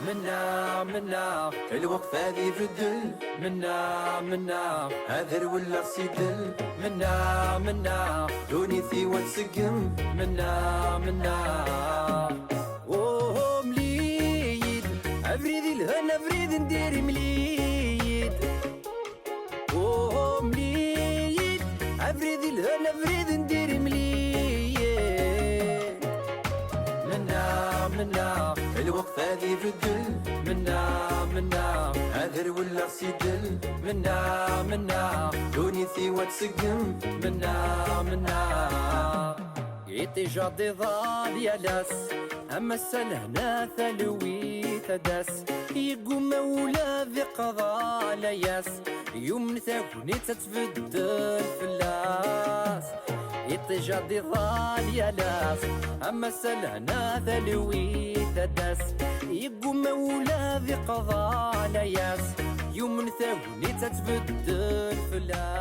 منا الوقفة ذي بدل منا هذر ولا سيدل منا دونيتي وتسقم منا اوه مليد افريد الهنا افريد ندير مليد اوه مليد افريد الهنا افريد ندير مليد منا الوقفة ذي بدل منا هذر ولا سيدل منا دونيتي وتسقم منا يتجادي ضال يا لاس أما السلهنا ثلوي تداس يقوم مولا ذي قضاء لياس يوم ثاكوني تتبدل فلاس يتجادي ضال يا لاس أما السلهنا ثلوي تداس يقوم مولا ذي قضاء لياس يوم ثاكوني تتبدل فلاس.